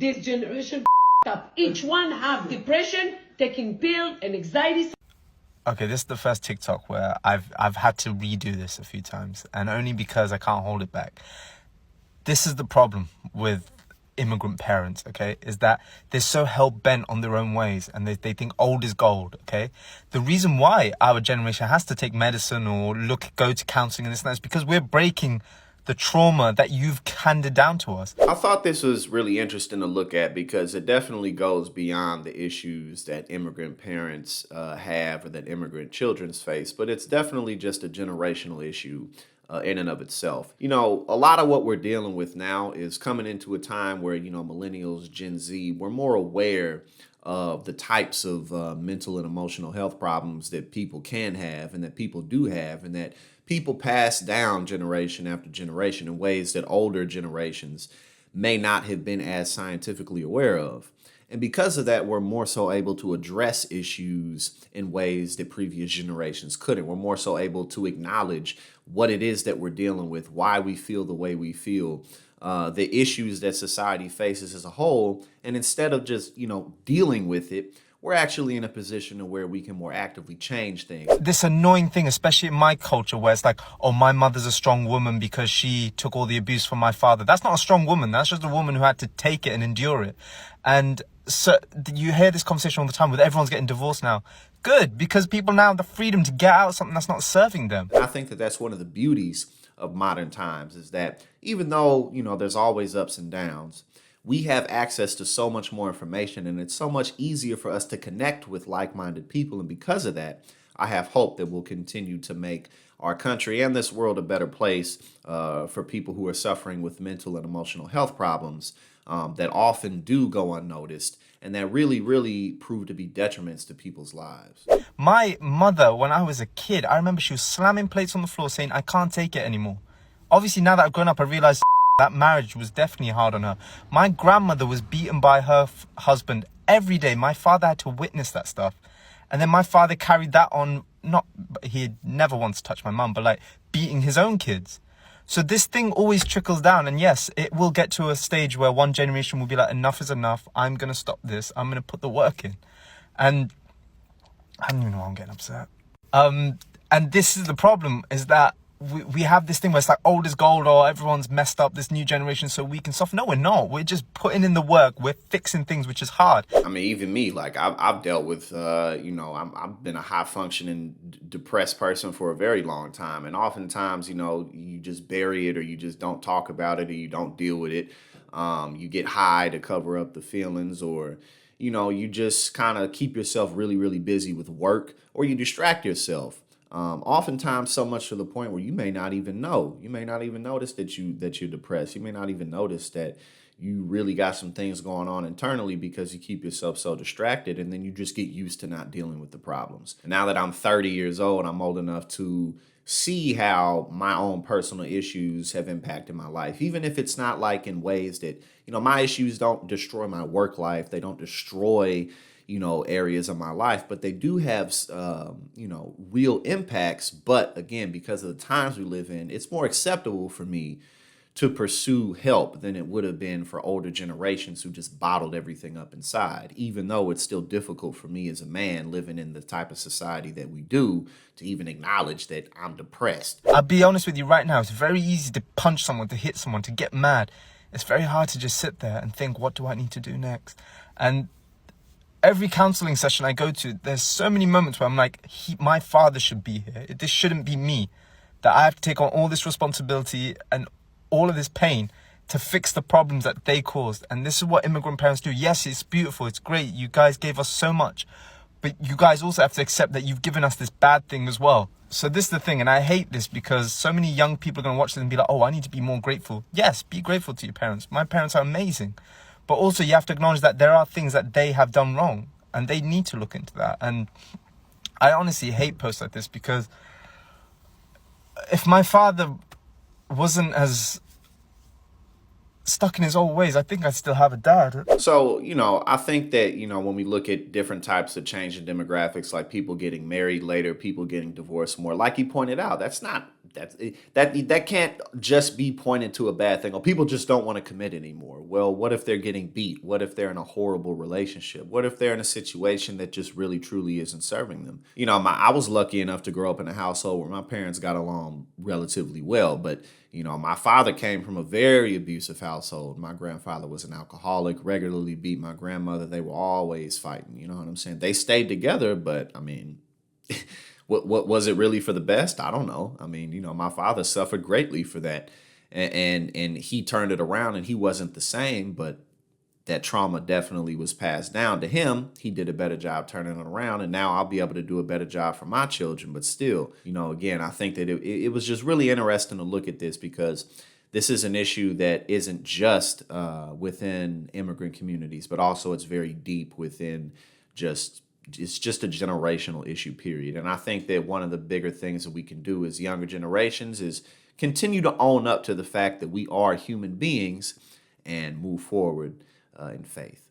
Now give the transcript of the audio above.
This generation up. Each one have depression, taking pill and anxiety. Okay, this is the first TikTok where I've had to redo this a few times, and only because I can't hold it back. This is the problem with immigrant parents, okay, is that they're so hell-bent on their own ways, and they think old is gold, okay? The reason why our generation has to take medicine or go to counseling and this and that is because we're breaking the trauma that you've handed down to us. I thought this was really interesting to look at because it definitely goes beyond the issues that immigrant parents have or that immigrant children face, but it's definitely just a generational issue in and of itself. You know, a lot of what we're dealing with now is coming into a time where, you know, millennials, Gen Z, we're more aware of the types of mental and emotional health problems that people can have and that people do have, and that people pass down generation after generation in ways that older generations may not have been as scientifically aware of. And because of that, we're more so able to address issues in ways that previous generations couldn't. We're more so able to acknowledge what it is that we're dealing with, why we feel the way we feel, the issues that society faces as a whole. And instead of just, you know, dealing with it, we're actually in a position where we can more actively change things. This annoying thing, especially in my culture, where it's like, oh, my mother's a strong woman because she took all the abuse from my father. That's not a strong woman. That's just a woman who had to take it and endure it. And so you hear this conversation all the time with everyone's getting divorced now. Good, because people now have the freedom to get out of something that's not serving them. I think that that's one of the beauties of modern times, is that even though, you know, there's always ups and downs, we have access to so much more information, and it's so much easier for us to connect with like-minded people. And because of that, I have hope that we'll continue to make our country and this world a better place for people who are suffering with mental and emotional health problems that often do go unnoticed and that really, really prove to be detriments to people's lives. My mother, when I was a kid, I remember she was slamming plates on the floor saying, I can't take it anymore. Obviously, now that I've grown up, I realized that marriage was definitely hard on her. My grandmother was beaten by her husband every day. My father had to witness that stuff. And then my father carried that on, he never once touched my mum, but like beating his own kids. So this thing always trickles down. And yes, it will get to a stage where one generation will be like, enough is enough. I'm going to stop this. I'm going to put the work in. And I don't even know why I'm getting upset. And this is the problem, is that we have this thing where it's like old is gold, or everyone's messed up, this new generation, so we can soften. No, we're not. We're just putting in the work. We're fixing things, which is hard. I mean, even me, like I've dealt with, you know, I've been a high functioning depressed person for a very long time. And oftentimes, you know, you just bury it, or you just don't talk about it, or you don't deal with it. You get high to cover up the feelings, or, you know, you just kind of keep yourself really, really busy with work, or you distract yourself. Oftentimes so much to the point where you may not even know. You may not even notice that you're depressed. You may not even notice that you really got some things going on internally because you keep yourself so distracted, and then you just get used to not dealing with the problems. And now that I'm 30 years old, I'm old enough to see how my own personal issues have impacted my life, even if it's not like in ways that, you know, my issues don't destroy my work life. They don't destroy, you know, areas of my life, but they do have, you know, real impacts. But again, because of the times we live in, it's more acceptable for me to pursue help than it would have been for older generations who just bottled everything up inside, even though it's still difficult for me as a man living in the type of society that we do to even acknowledge that I'm depressed. I'll be honest with you right now, it's very easy to punch someone, to hit someone, to get mad. It's very hard to just sit there and think, what do I need to do next? And every counseling session I go to, there's so many moments where I'm like, my father should be here. This shouldn't be me. That I have to take on all this responsibility and all of this pain to fix the problems that they caused. And this is what immigrant parents do. Yes, it's beautiful. It's great. You guys gave us so much. But you guys also have to accept that you've given us this bad thing as well. So this is the thing. And I hate this because so many young people are going to watch this and be like, oh, I need to be more grateful. Yes, be grateful to your parents. My parents are amazing. But also you have to acknowledge that there are things that they have done wrong, and they need to look into that. And I honestly hate posts like this, because if my father wasn't as stuck in his old ways, I think I still have a dad. So, you know, I think that, you know, when we look at different types of change in demographics, like people getting married later, people getting divorced more, like you pointed out, that's not that can't just be pointed to a bad thing. Or people just don't want to commit anymore. Well, what if they're getting beat? What if they're in a horrible relationship? What if they're in a situation that just really truly isn't serving them? You know, I was lucky enough to grow up in a household where my parents got along relatively well, but you know, my father came from a very abusive household. My grandfather was an alcoholic, regularly beat my grandmother. They were always fighting. You know what I'm saying? They stayed together, but I mean, what was it really for the best? I don't know. I mean, you know, my father suffered greatly for that, and he turned it around, and he wasn't the same, but that trauma definitely was passed down to him. He did a better job turning it around, and now I'll be able to do a better job for my children. But still, you know, again, I think that it was just really interesting to look at this, because this is an issue that isn't just within immigrant communities, but also it's very deep within just it's just a generational issue, period. And I think that one of the bigger things that we can do as younger generations is continue to own up to the fact that we are human beings and move forward in faith.